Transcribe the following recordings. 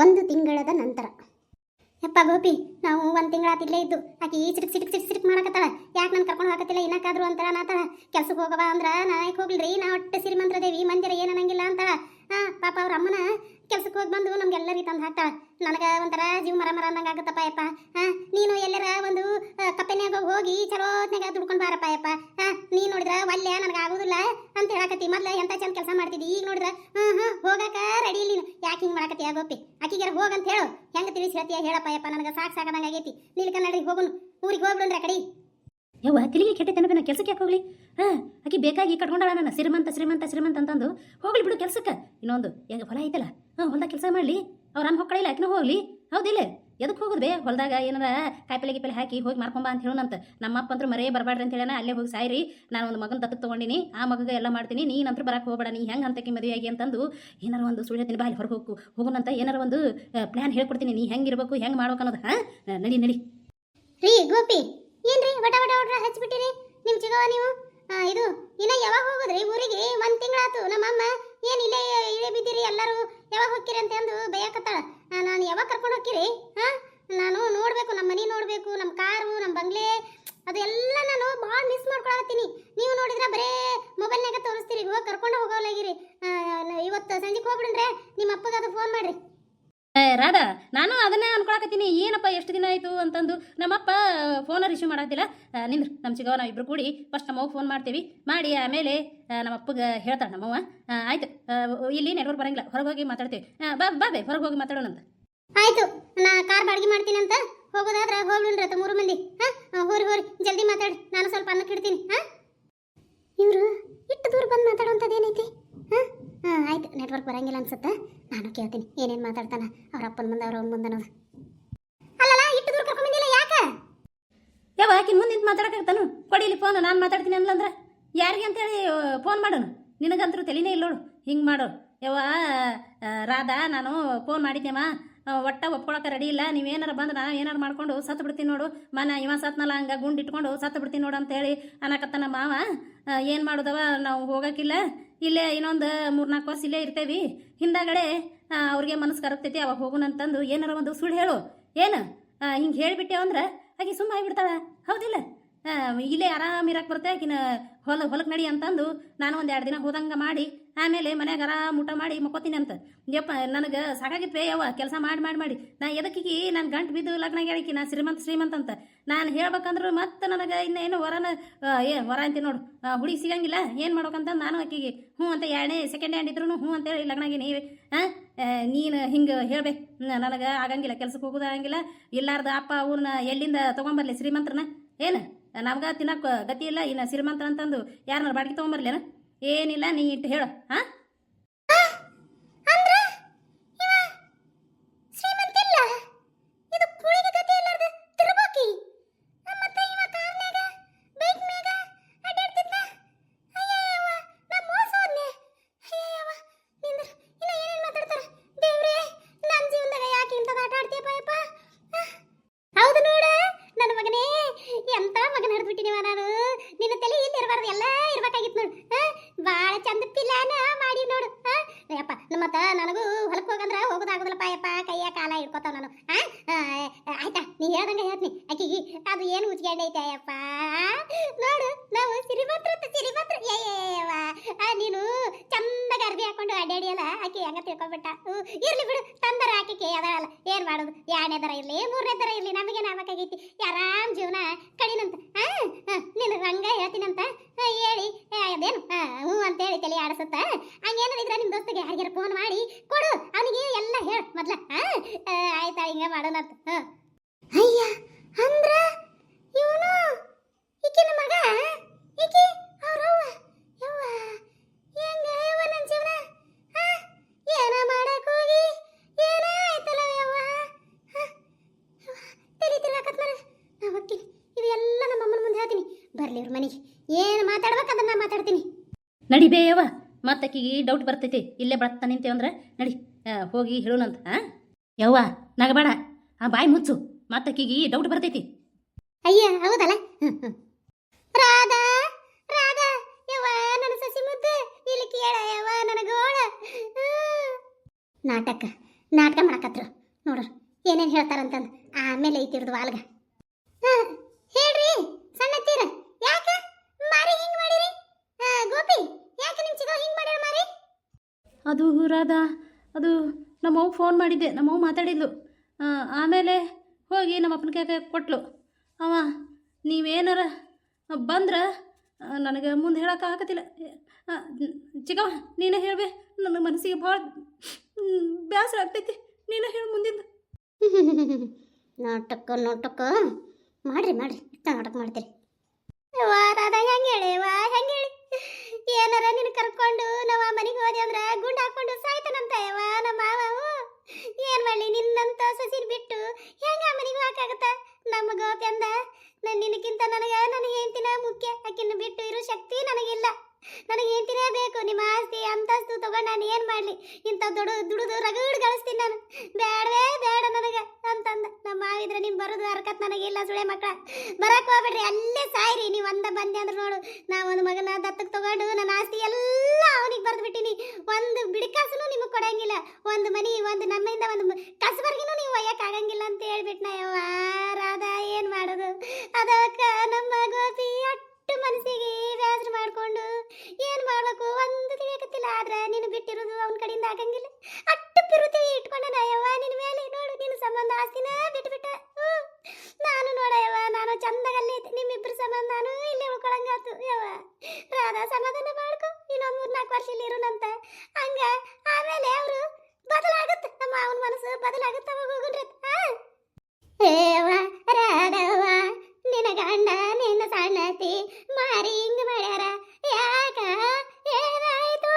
ಒಂದು ತಿಂಗಳದ ನಂತರ. ಯಪ್ಪ ಗೋಪಿ, ನಾವು ಒಂದು ತಿಂಗಳಾತಿಲ್ಲೇ ಇದ್ದು ಆಕಿ ಸಿಟಿಕ್ ಮಾಡಕತ್ತಾಳ. ಯಾಕೆ ನಾನು ಕರ್ಕೊಂಡು ಹೋಗತ್ತಿಲ್ಲ ಏನಕ್ಕಾದ್ರು ಅಂತಾಳ. ನಾತಾಳ ಕೆಲ್ಸಕ್ಕೆ ಹೋಗವ ಅಂದ್ರೆ ನಾಯಕ್ ಹೋಗ್ಲಿರಿ, ನಾ ಒಟ್ಟು ಸಿರಿಮಂತ್ರ ದೇವಿ ಮಂದಿರ ಏನನ್ನಂಗಿಲ್ಲ ಅಂತಾಳ. ಪಾಪ ಅವ್ರ ಅಮ್ಮನ ಕೆಲ್ಸಕ್ಕೆ ಹೋಗಿ ಬಂದು ನಮ್ಗೆಲ್ಲರಿಗೆ ತಂದು ಹಾಕ್ತಾಳ. ನನಗೆ ಒಂಥರ ಜೀವ ಮರ ಅಂದಂಗೆ ಆಗುತ್ತಪ್ಪ ಯಪ್ಪ. ನೀನು ಎಲ್ಲರ ಒಂದು ಕಪ್ಪೆನ್ಯಾಗ ಹೋಗಿ ಚಲೋತ್ನಾಗ ದುಡ್ಕೊಂಡು ಬಾರಪ್ಪ ಯಪ್ಪ. ನೀನು ನೋಡಿದ್ರೆ ಒಲ್ಲೆ ನನಗೆ ಆಗೋದಿಲ್ಲ ಅಂತ ಹೇಳಕತ್ತಿ. ಮೊದ್ಲು ಎಂತ ಚಂದ ಕೆಲಸ ಮಾಡ್ತಿದ್ದಿ, ಈಗ ನೋಡಿದ್ರೆ ಹೋಗಾಕ ರೆಡಿ ಇಲ್ಲ. ನೀನು ಯಾಕೆ ಹಿಂಗೆ ಮಾಡಕತ್ತಿ ಗೋಪಿ? ಆಕಿಗಾರ ಹೋಗಂತ ಹೇಳು. ಹೆಂಗೆ ತಿಳಿಸಿ ಹೇಳ್ತೀಯ ಹೇಳಪ್ಪ ಯಪ್ಪ. ನನಗೆ ಸಾಕಾದಂಗೆ ಆಗೈತಿ. ನೀಲ್ಕ ನಡ್ರಿ ಹೋಗುನು, ಊರಿಗೆ ಹೋಗ್ಬಿಡ್ರಿ ಆ ಕಡೆ. ಯವ್ವ ತಿಲಿಗೆ ಕೆಟ್ಟೈತೆ ನಾ ಕೆಲ್ಸಕ್ಕೆ ಯಾಕೆ ಹೋಗ್ಲಿ? ಆಕಿ ಬೇಕಾಗಿ ಕಟ್ಕೊಂಡಾಳ ನನ್ನ ಶ್ರೀಮಂತ ಅಂತಂದು ಹೋಗ್ಲಿ ಬಿಡು ಕೆಲ್ಸಕ್ಕೆ. ಇನ್ನೊಂದು ಈಗ ಹೊಲ ಐತಲ್ಲ, ಹೊಲ್ದಾಗ ಕೆಲಸ ಮಾಡಲಿ. ಅವ್ರ ಅಮ್ಮ ಹೊಕ್ಕಳಿಲ್ಲ, ಆಕಿನ ಹೋಗ್ಲಿ. ಹೌದಿಲ್ಲ? ಎದಕ್ಕೆ ಹೋಗುದು ಬೇ? ಹೊಲ್ದಾಗ ಏನಾರ ಕಾಯಿಪಲ್ಲೆ ಗಿಪಲ್ಲೆ ಹಾಕಿ ಹೋಗಿ ಮಾರ್ಕೊಂಬ ಅಂತ ಹೇಳೋಣಂತ. ನಮ್ಮಪ್ಪ ಅಂತೂ ಮರೇ ಬರಬಾರ್ದು ಅಂತ ಹೇಳೋಣ. ಅಲ್ಲೇ ಹೋಗಿ ಸಾಯ್ರಿ, ನಾನು ಒಂದು ಮಗನ ದತ್ತು ತೊಗೊಂಡಿನಿ, ಆ ಮಗಗೆ ಎಲ್ಲ ಮಾಡ್ತೀನಿ, ನೀನಂತೂ ಬರಕ್ಕೆ ಹೋಗ್ಬೇಡ, ನೀ ಹೆಂಗೆ ಅಂತಕ್ಕೆ ಮದುವೆ ಆಗಿ ಅಂತಂದು ಏನಾರ ಒಂದು ಸುಳ್ಳು ಹೇಳ್ತೀನಿ. ಬಾಯಿ ಹೊರಗೆ ಹೋಗೋಣಂತ ಏನಾರ ಒಂದು ಪ್ಲ್ಯಾನ್ ಹೇಳ್ಕೊಡ್ತೀನಿ. ನೀ ಹೆಂಗೆ ಇರಬೇಕು, ಹೆಂಗೆ ಮಾಡ್ಬೇಕು ಅನ್ನೋದು. ನಡಿ ರೀ ಗೋಪಿ, ಏನ್ರಿ ವಟ ಹಚ್ಚಿಬಿಟ್ಟಿರಿ ನಿಮ್ಮ ಚಿಗವ ನೀವು? ಇದು ಇನ್ನ ಯಾವಾಗ ಹೋಗುದ್ರಿ ಊರಿಗೆ? ಒಂದು ತಿಂಗಳಾತು. ನಮ್ಮಮ್ಮ ಏನು ಇಲ್ಲೇ ಬಿದ್ದಿರಿ ಎಲ್ಲರೂ, ಯಾವಾಗ ಹೋಗ್ತೀರಿ ಅಂತ ಅಂದು ಬೈಯಾಕತ್ತಾಳ. ನಾನು ಯಾವಾಗ ಕರ್ಕೊಂಡು ಹೋಗ್ತೀರಿ? ನಾನು ನೋಡಬೇಕು, ನಮ್ಮ ಮನೆ ನೋಡಬೇಕು, ನಮ್ಮ ಕಾರು, ನಮ್ಮ ಬಂಗ್ಲೆ, ಅದೆಲ್ಲ ನಾನು ಭಾಳ ಮಿಸ್ ಮಾಡ್ಕೊಳತ್ತೀನಿ. ನೀವು ನೋಡಿದ್ರೆ ಬರೇ ಮೊಬೈಲ್ನಾಗ ತೋರಿಸ್ತೀರಿ, ಹೋಗಿ ಕರ್ಕೊಂಡು ಹೋಗೋಲಾಗಿರಿ. ಇವತ್ತು ಸಂಜೆಗೆ ಹೋಗ್ಬಿಡ್ರೆ ನಿಮ್ಮ ಅಪ್ಪಗೆ ಅದು ಫೋನ್ ಮಾಡಿರಿ. ರಾಧಾ, ನಾನು ಅದನ್ನೇ ಅನ್ಕೊಳಕತ್ತೀನಿ. ಏನಪ್ಪ ಎಷ್ಟು ದಿನ ಆಯಿತು ಅಂತಂದು ನಮ್ಮಪ್ಪ ಫೋನ ರಿಸೀವ್ ಮಾಡಾಕ್ತಿಲ್ಲ. ನಿಂದ್ರು, ನಮ್ಮ ಚಿಗವ ನಾವು ಇಬ್ರು ಕೂಡಿ ಫಸ್ಟ್ ನಮ್ಮವ್ವ ಫೋನ್ ಮಾಡ್ತೀವಿ. ಮಾಡಿ ಆಮೇಲೆ ನಮ್ಮ ಅಪ್ಪಗೆ ಹೇಳ್ತಾಳೆ ನಮ್ಮವ್ವ. ಆಯ್ತು, ಇಲ್ಲಿ ನೆಟ್ವರ್ಕ್ ಬರಂಗಿಲ್ಲ, ಹೊರಗೆ ಹೋಗಿ ಮಾತಾಡ್ತೀವಿ. ಬೇ ಹೊರಗೆ ಹೋಗಿ ಮಾತಾಡೋಣಂತ. ಆಯ್ತು, ನಾ ಕಾರ್ ಬಾಡಿಗೆ ಮಾಡ್ತೀನಿ ಅಂತ. ಹೋಗೋದಾದ್ರೆ ಹೋಗ್ಬಿಡ್ರಿ ಅಂತ 3 ಮಂದಿ. ಹೋರಿ ಜಲ್ದಿ ಮಾತಾಡಿ, ನಾನು ಸ್ವಲ್ಪ ಅನ್ನಕ್ಕೆ ಇಡ್ತೀನಿ. ಇವರು ಇಟ್ಟು ದೂರ ಬಂದು ಮಾತಾಡುವಂಥದ್ದು ಏನೈತಿ? ಆಯ್ತು, ನೆಟ್ವರ್ಕ್ ಬರಂಗಿಲ್ಲ ಅನ್ಸುತ್ತೆ. ನಾನು ಕೇಳ್ತೀನಿ ಏನೇನು ಮಾತಾಡ್ತಾನ ಅವ್ರ ಅಪ್ಪನ ಮುಂದೆ, ಅವ್ರ ಮುಂದೆ ಅನ್ನೋದು. ಅಲ್ಲಲ್ಲ, ಇಟ್ಟು ದೂರ ಕರ್ಕೊಂಡ್ ಬಂದಿಲ್ಲ ಯಾಕೆ? ಯಾವ ಆಕಿನ ಮುಂದೆ ನಿಂತು ಮಾತಾಡೋಕ್ಕಾಗ್ತಾನು? ಕೊಡಿಲಿ ಫೋನ್, ನಾನು ಮಾತಾಡ್ತೀನಿ ಅನ್ಲಂದ್ರೆ ಯಾರಿಗೆ ಅಂತೇಳಿ ಫೋನ್ ಮಾಡೋನು? ನಿನಗಂತರೂ ತಲೆನೇ ಇಲ್ಲ ನೋಡು ಹಿಂಗೆ ಮಾಡು. ಯವ್ವ ರಾಧಾ, ನಾನು ಫೋನ್ ಮಾಡಿದ್ದೆಮ್ಮ, ಒಟ್ಟ ಒಪ್ಕೊಳಕ್ಕೆ ರೆಡಿ ಇಲ್ಲ. ನೀವೇನಾರು ಬಂದು ನಾ ಏನಾರು ಮಾಡ್ಕೊಂಡು ಸತ್ತು ಬಿಡ್ತೀನಿ ನೋಡು. ಇವ ಸತ್ನಲ್ಲ, ಹಂಗೆ ಗುಂಡು ಇಟ್ಕೊಂಡು ಸತ್ತು ಬಿಡ್ತೀನಿ ನೋಡು ಅಂತೇಳಿ ಅನ್ನಕತ್ತಾನ ಮಾವ. ಏನು ಮಾಡೋದವ, ನಾವು ಹೋಗೋಕ್ಕಿಲ್ಲ, ಇಲ್ಲೇ ಇನ್ನೊಂದು 3-4 ವರ್ಷ ಇಲ್ಲೇ ಇರ್ತೇವಿ. ಹಿಂದಾಗಡೆ ಅವ್ರಿಗೆ ಮನಸ್ಸು ಕರಗ್ತೈತಿ, ಅವಾಗ ಹೋಗೋಣಂತಂದು ಏನಾರ ಒಂದು ಸುಳ್ಳು ಹೇಳು. ಏನು ಹಿಂಗೆ ಹೇಳಿಬಿಟ್ಟೆ ಅಂದ್ರೆ ಆಕೆ ಸುಮ್ಮ ಆಗಿಬಿಡ್ತಾಳ. ಹೌದಿಲ್ಲ? ಇಲ್ಲೇ ಆರಾಮಿರಕ್ಕೆ ಬರುತ್ತೆ. ಆಕಿನ ಹೊಲಕ್ಕೆ ನಡಿ ಅಂತಂದು ನಾನು ಒಂದು 2 ದಿನ ಹೋದಂಗೆ ಮಾಡಿ ಆಮೇಲೆ ಮನ್ಯಾಗ ಆರಾಮ್ ಊಟ ಮಾಡಿ ಮಕ್ಕೋತೀನಿ ಅಂತ. ಯಪ್ಪ, ನನಗೆ ಸಾಕಾಗಿತ್ವೇ ಯವ್ವ ಕೆಲಸ ಮಾಡಿ. ನಾ ಎದಕ್ಕಿಗಿ ನಾನು ಗಂಟು ಬಿದ್ದು ಲಗ್ನ ಹೇಳಿಕಿ ನಾ ಶ್ರೀಮಂತ ಅಂತ ನಾನು ಹೇಳ್ಬೇಕಂದ್ರೆ ಮತ್ತೆ ನನಗೆ ಇನ್ನೇನು ಹೊರ ಅಂತೀನಿ ನೋಡು, ಹುಡುಗಿ ಸಿಗಂಗಿಲ್ಲ. ಏನು ಮಾಡ್ಬೇಕಂತ ನಾನು ಆಕಿಗೆ ಹ್ಞೂ ಅಂತ 2ನೇ ಸೆಕೆಂಡ್ ಹ್ಯಾಂಡ್ ಇದ್ರು ಹ್ಞೂ ಅಂತೇಳಿ ಲಗ್ನಾಗಿ ನೀವೇ ನೀನು ಹಿಂಗೆ ಹೇಳ್ಬೇಕು. ನನಗೆ ಆಗಂಗಿಲ್ಲ, ಕೆಲ್ಸಕ್ಕೆ ಹೋಗೋದು ಆಗಂಗಿಲ್ಲ. ಇಲ್ಲಾರ್ದ ಅಪ್ಪ ಅವ್ರನ್ನ ಎಲ್ಲಿಂದ ತೊಗೊಂಬರ್ಲಿ ಶ್ರೀಮಂತ್ರನ? ಏನು ನಮ್ಗೆ ತಿನ್ನಕ್ಕೆ ಗತಿ ಇಲ್ಲ, ಇನ್ನು ಶ್ರೀಮಂತ ಅಂತಂದು ಯಾರನ್ನ ಬಾಡಿಗೆ ತೊಗೊಂಬರ್ಲೇನ? ಏನಿಲ್ಲ, ನೀ ಇಟ್ಟು ಹೇಳು. ಮತ್ತ ನನಗೂ ಹೊಲಕ್ಕೆ ಹೋಗಂದ್ರ ಹೋಗೋದಾಗುದಿಲ್ಲಪ್ಪ ಯಪ್ಪ, ಕೈಯ ಕಾಲ ಹಿಡ್ಕೊತಾವ ನಾನು. ಆಯ್ತಾ, ನೀ ಹೇಳ್ದಂಗೆ ಹೇಳ್ತೀನಿ. ಆಕಿಗೆ ಅದು ಏನು ಉಚ್ಕೊಂಡ್ ಐತೆ ಅಯ್ಯಪ್ಪ. ನೋಡು, ನಾವು ಸಿರಿಮಂತ್ರ ನೀನು ಚಂದಾಗ ಅರ್ಬಿ ಹಾಕೊಂಡು ಅಡ್ಡಾಡಿಯಲ್ಲ, ಆಕಿ ಹೆಂಗ ತಿಳ್ಕೊಂಡ್ಬಿಟ್ಟ. ಇರ್ಲಿ ಬಿಡು, ತಂದರ ಆಕಿಗೆ ಅದಲ್ಲ, ಏನ್ ಮಾಡೋದು? 2ನೇ ದರ ಇರ್ಲಿ 3ನೇ ದರ ಇರ್ಲಿ, ನಮಗೆ ನಾವಕಾಗೈತಿ. ಆರಾಮ್ ಜೀವನ ಕಡಿನಂತ. ನೀನು ಹಂಗ ಹೇಳ್ತೀನಂತ ಹೇಳಿ ಅದೇನು ಹ್ಞೂ ಅಂತೇಳಿ ತಲೆ ಆಡಿಸುತ್ತ. ಹಂಗೇನಿದ್ರೆ ನಿಮ್ಮ ದೋಸ್ತಿಗೆ ಯಾರಿಗಾರ ಫೋನ್ ಮಾಡಿ ಕೊಡು, ಅವನಿಗೆ ಎಲ್ಲ ಹೇಳು ಮೊದ್ಲ. ಆಯ್ತಾ, ಹಿಂಗ ಮಾಡೋಣಂತ. ಅಯ್ಯ, ಅಂದ್ರ ಇವನು ಈಕಿನ ಮಗ, ಈಕಿ ಅವ್ರವ್ವ. ಯವ್ವ, ಹೆಂಗ ಯವ್ವ ನನ್ನ ಜೀವನ? ಏನ ಮಾಡಕ್ ಹೋಗಿ ಏನಾಯ್ತಲ್ಲ ಯವ್ವ. ತಲೆ ತಿರ್ಗಾಕತ್ ನನಗೆ. ನಾ ಹೋಗ್ತೀನಿ, ಇವೆಲ್ಲ ನಮ್ಮ ಅಮ್ಮನ ಮುಂದೆ ಹೇಳ್ತೀನಿ. ಬರ್ಲಿ ಇವ್ರ ಮನೆಗೆ, ಏನು ಮಾತಾಡ್ಬೇಕು ಅದನ್ನ ಮಾತಾಡ್ತೀನಿ. ನಡಿ ಬೇಯವ್ವ, ಮತ್ತಕ್ಕಿಗೆ ಡೌಟ್ ಬರ್ತೈತಿ. ಇಲ್ಲೇ ಬರ್ತಾ ನಿಂತೇವ ಅಂದ್ರೆ ನಡಿ ಹೋಗಿ ಹೇಳೋಣಂತ. ಯವ್ವ ನಗಬೇಡ, ಬಾಯಿ ಮುಚ್ಚು, ಮತ್ತಕ್ಕಿಗೆ ಡೌಟ್ ಬರ್ತೈತಿ. ಅಯ್ಯ ಹೌದಲ್ಲ. ರಾಧಾ ಯವ್ವ ನನ್ನ ಸಸಿ ಮುದ್ದೆ ಇಲ್ಲಿ ಕೇಳ ಯವ್ವ ನನಗೋಳ. ನಾಟಕ ನಾಟಕ ಮಾಡಕತ್ರು ನೋಡ್ರಿ ಏನೇನು ಹೇಳ್ತಾರಂತಂದು ಆಮೇಲೆ ಐತಿರ್ದು ವಾಲ್ಗ ಹೇಳ್ರಿ ಸಣ್ಣತ್ತೀರ ಯಾಕ ಮಾರಿ ಹಿಂಗ್ ಮಾಡಿರಿ ಗೋಪಿ ಯಾಕೆ ನಿಮ್ ಚಿಗೋ ಹಿಂಗ್ ಮಾಡ್ಯಾರ ಮಾರಿ ಅದು ರಾಧಾ ಅದು ನಮ್ಮವ್ವ ಫೋನ್ ಮಾಡಿದ್ದೆ ನಮ್ಮವ್ವ ಮಾತಾಡಿದ್ಲು ಆಮೇಲೆ ಹೋಗಿ ನಮ್ಮ ಅಪ್ಪನ ಕೈ ಕೊಟ್ಲು ಅವ ನೀವೇನಾರ ಬಂದ್ರೆ ನನಗೆ ಮುಂದೆ ಹೇಳೋಕ್ಕಾಗತ್ತಿಲ್ಲ ಚಿಕ್ಕವ ನೀನೇ ಹೇಳ್ಬೇ ನನ್ನ ಮನಸ್ಸಿಗೆ ಭಾಳ ಬೇಸರ ಆಗ್ತೈತಿ ನೀನೇ ಹೇಳು ಮುಂದಿಂದ ನಾಟಕ ಮಾಡ್ರಿ ಇಷ್ಟ ನಾಟಕ ಮಾಡ್ತೀರಿ ವಾರದ ಹೆಂಗೆ ಹೇಳಿ ಏನಾರ ನಿನ್ ಕರ್ಕೊಂಡು ನಾವು ಆ ಮನೆಗೆ ಹೋದೆ ಅಂದ್ರೆ ಗುಂಡು ಹಾಕೊಂಡು ಸಾಯ್ತಾನಂತ ನಮ್ಮ ಮಾವ ಏನ್ ಮಾಡಲಿ ನಿನ್ನಂತ ಸಸಿರ್ ಬಿಟ್ಟು ಹೆಂಗ ಆ ಮನೆಗೆ ಹೋಗಕ್ಕಾಗತ್ತ ನಮ್ಮ ಗೋಪಿ ಅಂದ ನಿನಕ್ಕಿಂತ ನನ್ನ ಹೆಂಡತಿನ ಮುಖ್ಯ ಆಕಿನ ಬಿಟ್ಟು ಇರೋ ಶಕ್ತಿ ನನಗಿಲ್ಲ ನನಗೆ ಹೆಂಡತಿನೇ ಬೇಕು ನಿಮ್ಮ ಆಸ್ತಿ ಅಂತಸ್ತು ತಗೊಂಡು ನಾನು ಏನು ಮಾಡಲಿ ಇಂಥ ದುಡಿದು ರಗಡ್ ಗಳಿಸ್ತೀನಿ ನಾನು ಬೇಡವೇ ಬೇಡ ನನಗೆ ಅಂತಂದ ನಮ್ಮ ಮಾವಿದ್ರೆ ನಿಮ್ಮ ಬರೋದು ಹರ್ಕತ್ ನನಗಿಲ್ಲ ಸುಳೆ ಮಕ್ಕಳ ಬರಕ್ಕೆ ಹೋಗ್ಬೇಡ್ರಿ ಅಲ್ಲೇ ಸಾಯ್ರಿ ನೀವು ಬಂದೆ ಅಂದ್ರೆ ನೋಡು ನಾ ಒಂದು ಮಗನ ದತ್ತಕ್ಕೆ ತಗೊಂಡು ನನ್ನ ಆಸ್ತಿ ಎಲ್ಲ ಅವನಿಗೆ ಬರೆದು ಬಿಟ್ಟಿನಿ ಒಂದು ಬಿಡಿಕಾಸನು ನಿಮಗೆ ಕೊಡಂಗಿಲ್ಲ ಒಂದು ಮನಿ ಒಂದು ನಮ್ಮಿಂದ ಒಂದು ಕಸಬರ್ಗಿನೂ ನೀವು ಒಯ್ಯಕ್ಕಾಗಂಗಿಲ್ಲ ಅಂತ ಹೇಳ್ಬಿಟ್ನ ಯವ್ವ ರಾಧಾ ಏನು ಮಾಡೋದು ಅದಕ್ಕೆ ನಮ್ಮ ಗೋಪಿ ಅಷ್ಟು ಮನಸ್ಸಿಗೆ ಬೇಸರ ಮಾಡ್ಕೊಂಡು ಏನು ಮಾಡಬೇಕು ಒಂದು ತಿಳಿಯಕತ್ತಿಲ್ಲ ಆದ್ರೆ ನೀನು ಬಿಟ್ಟಿರೋದು ಅವನ ಕಡೆಯಿಂದ ಆಗಂಗಿಲ್ಲ ಅಷ್ಟು ಪಿರುತಿ ಇಟ್ಕೊಂಡ ಯವ್ವ ನಿನ್ನ ಮೇಲೆ ನೋಡು ನಿನ್ನ ಸಂಬಂಧ ಆಸ್ತಿನ ಬಿಟ್ಬಿಟ್ಟ ನಾನು ನೋಡಯವ್ವ ನಾನು ಚಂದಗಲ್ಲಿ ನಿಮ್ಮಿಬ್ಬರ ಸಂಬಂಧ ನಾನು ಇಲ್ಲೇ ಉಳ್ಕೊಳಂಗಾತು ಯವ್ವ ರಾಧಾ ಸಮಾಧಾನ ಮಾಡ್ಕೊ ಇನ್ನೊಂದು 3-4 ವರ್ಷ ಇಲ್ಲಿ ಇರೋಣಂತ ಹಂಗ ಆಮೇಲೆ ಅವರು ಬದಲಾಗುತ್ತೆ ನಮ್ಮ ಅವನ ಮನಸ್ಸು ಬದಲಾಗುತ್ತೆ ಅವಾಗ ಹೋಗುಣ್ರಿ ಏವ ರಾಧವ್ವ ನಿನ್ನ ಗಂಡ ನಿನ್ನ ಸಣ್ಣತಿ ಮಾರಿ ಹಿಂಗ ಮಾಡ್ಯಾರ ಯಾಕ ಏನಾಯ್ತು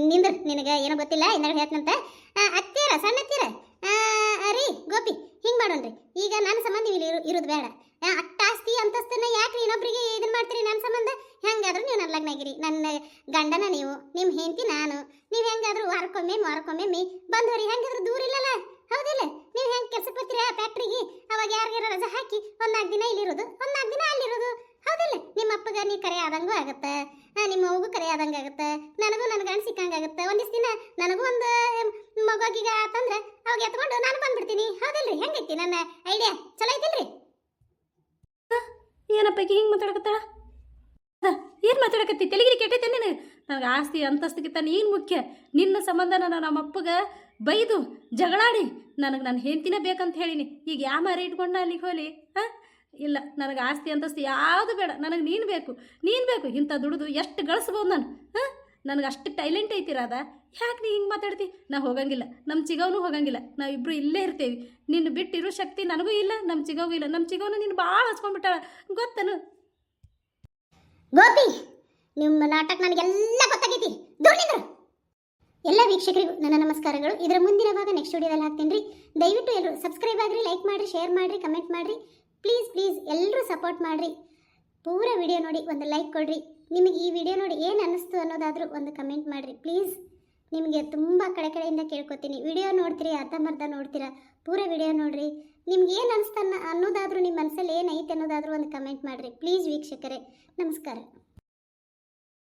ನಿಂದ್ರ ನಿನಗೆ ಏನೋ ಗೊತ್ತಿಲ್ಲ ಇನ್ನೂ ಹೇಳ್ತಂತ ಅತ್ತೀರ ಸಣ್ಣತ್ತೀರ ರೀ ಗೋಪಿ ಹಿಂಗ್ ಮಾಡೋಣ್ರಿ ಈಗ ನನ್ನ ಸಂಬಂಧ ಇಲ್ಲಿ ಇರೋದು ಬೇಡ ಅಟ್ಟಾಸ್ತಿ ಅಂತಸ್ತನ್ನ ಯಾಕೆ ಇನ್ನೊಬ್ರಿಗೆ ಇದನ್ನ ಮಾಡ್ತೀರಿ ನನ್ನ ಸಂಬಂಧ ಹೆಂಗಾದ್ರೂ ನೀವು ನನ್ನ ಲಗ್ನ ಆಗಿರಿ ನನ್ನ ಗಂಡನ ನೀವು ನಿಮ್ಮ ಹೆಂಡತಿ ನಾನು ನೀವು ಹೆಂಗಾದ್ರೂ ವಾರಕ್ಕೊಮ್ಮೆ ಬಂದವ್ರಿ ಹೆಂಗಾದ್ರೂ ದೂರ ಇಲ್ಲಲ್ಲ ಹೌದಿಲ್ಲ ನೀವು ಹೆಂಗೆ ಕೆಲ್ಸಕ್ಕೆ ಬರ್ತೀರಿ ಆ ಫ್ಯಾಕ್ಟ್ರಿಗೆ ಅವಾಗ ಯಾರಿಗಾರ ರಜೆ ಹಾಕಿ 1-4 ದಿನ ಇಲ್ಲಿರೋದು 1-4 ದಿನ ಅಲ್ಲಿರೋದು ಹೌದಿಲ್ಲ ನಿಮ್ಮ ಅಪ್ಪಗ ನೀ ಕರೆ ಆದಂಗೂ ಆಗುತ್ತೆ ನಿಮ್ಮ ಅವ್ಗೂ ಕರೆ ಆದಂಗೆ ಆಗುತ್ತೆ ನನಗೂ ನನ್ನ ಗಂಡ ಸಿಕ್ಕಂಗಾಗುತ್ತೆ ಒಂದಿಷ್ಟು ದಿನ ನನಗೂ ಒಂದು ಮಗುಗೀಗ ಆತಂದ್ರೆ ಅವಾಗ ಎತ್ಕೊಂಡು ನಾನು ಬಂದ್ಬಿಡ್ತೀನಿ ಹೌದಿಲ್ರಿ ಹೆಂಗೈತಿ ನನ್ನ ಐಡಿಯಾ ಚಲೋ ಐತಿಲ್ರಿ ಏನಪ್ಪ ಹಿಂಗೆ ಮಾತಾಡಕತ್ತಾಳ ಏನು ಮಾತಾಡಕತ್ತಿ ತೆಲಿಗಿರಿ ಕೆಟ್ಟೈತೆ ನೀನು ನನಗೆ ಆಸ್ತಿ ಅಂತಸ್ತಿಗಿಂತ ನೀನು ಮುಖ್ಯ ನಿನ್ನ ಸಂಬಂಧ ನಾನು ನಮ್ಮ ಅಪ್ಪಗೆ ಬೈದು ಜಗಳಾಡಿ ನನಗೆ ನನ್ನ ಹೆಂಡತಿನೇ ಬೇಕಂತ ಹೇಳಿನಿ ಈಗ ಯಾವ ಮಾರಿ ಇಟ್ಕೊಂಡು ಅಲ್ಲಿಗೆ ಹೋಲಿ ಇಲ್ಲ ನನಗೆ ಆಸ್ತಿ ಅಂತಸ್ತಿ ಯಾವುದು ಬೇಡ ನನಗೆ ನೀನು ಬೇಕು ಇಂಥ ದುಡಿದು ಎಷ್ಟು ಗಳಿಸ್ಬೋದು ನಾನು ನನಗೆ ಅಷ್ಟು ಟೈಲೆಂಟ್ ಐತಿರಾದ ಯಾಕೆ ನೀ ಹಿಂಗೆ ಮಾತಾಡ್ತಿ ನಾ ಹೋಗಂಗಿಲ್ಲ ನಮ್ಮ ಚಿಗವನು ಹೋಗಂಗಿಲ್ಲ ನಾವಿಬ್ಬರು ಇಲ್ಲೇ ಇರ್ತೇವೆ ನಿನ್ನ ಬಿಟ್ಟಿರೋ ಶಕ್ತಿ ನನಗೂ ಇಲ್ಲ ನಮ್ಮ ಚಿಗವೂ ಇಲ್ಲ ನಮ್ಮ ಚಿಗವನು ನೀನು ಭಾಳ ಹಚ್ಕೊಂಡ್ಬಿಟ್ಟಾಳ ಗೊತ್ತನು ಗೋಪಿ ನಿಮ್ಮ ನಾಟಕ ನನಗೆಲ್ಲ ಗೊತ್ತಾಗೈತಿ ದೂರನಿಂದ್ರು ಎಲ್ಲ ವೀಕ್ಷಕರಿಗೂ ನನ್ನ ನಮಸ್ಕಾರಗಳು ಇದರ ಮುಂದಿನ ಭಾಗ ನೆಕ್ಸ್ಟ್ ವಿಡಿಯೋದಲ್ಲಿ ಹಾಕ್ತೀನಿ ರೀ ದಯವಿಟ್ಟು ಎಲ್ಲರೂ ಸಬ್ಸ್ಕ್ರೈಬ್ ಆಗಿರಿ ಲೈಕ್ ಮಾಡಿರಿ ಶೇರ್ ಮಾಡಿರಿ ಕಮೆಂಟ್ ಮಾಡಿರಿ ಪ್ಲೀಸ್ ಎಲ್ಲರೂ ಸಪೋರ್ಟ್ ಮಾಡಿರಿ ಪೂರ ವಿಡಿಯೋ ನೋಡಿ ಒಂದು ಲೈಕ್ ಕೊಡ್ರಿ ನಿಮಗೆ ಈ ವಿಡಿಯೋ ನೋಡಿ ಏನು ಅನ್ನಿಸ್ತು ಅನ್ನೋದಾದರೂ ಒಂದು ಕಮೆಂಟ್ ಮಾಡಿರಿ ಪ್ಲೀಸ್ ನಿಮಗೆ ತುಂಬ ಕಡೆಯಿಂದ ಕೇಳ್ಕೊತೀನಿ ವಿಡಿಯೋ ನೋಡ್ತೀರಿ ಅರ್ಧಂಬರ್ಧ ನೋಡ್ತೀರಾ ಪೂರ ವಿಡಿಯೋ ನೋಡಿರಿ ನಿಮ್ಗೆ ಏನು ಅನ್ನಿಸ್ತಾನ ಅನ್ನೋದಾದರೂ ನಿಮ್ಮ ಮನಸ್ಸಲ್ಲಿ ಏನೈತೆ ಅನ್ನೋದಾದರೂ ಒಂದು ಕಮೆಂಟ್ ಮಾಡಿರಿ ಪ್ಲೀಸ್ ವೀಕ್ಷಕರೇ ನಮಸ್ಕಾರ.